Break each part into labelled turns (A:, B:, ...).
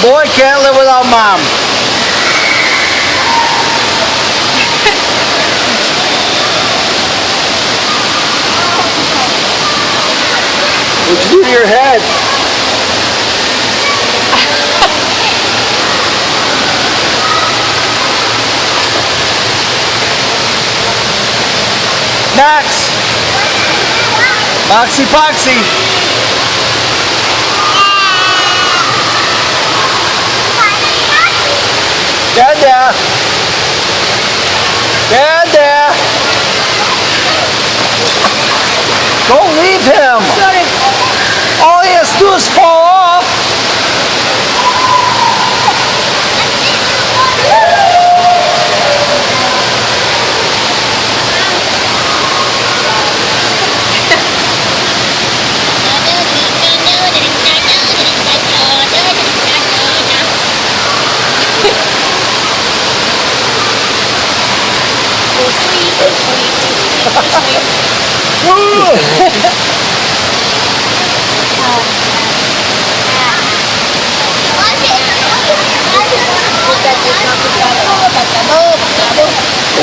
A: boy can't live without mom. What'd you do to your head? Max! Moxie Poxy! Dada! Dada! Don't leave him! All he has to do is fall off!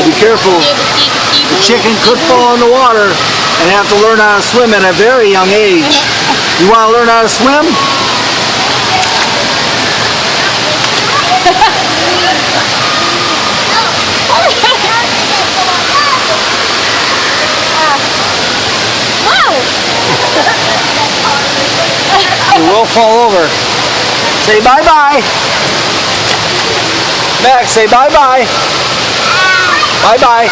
A: Be careful. The chicken could fall in the water and have to learn how to swim at a very young age. You want to learn how to swim? You will fall over. Say bye-bye. Max, say bye-bye. Bye-bye.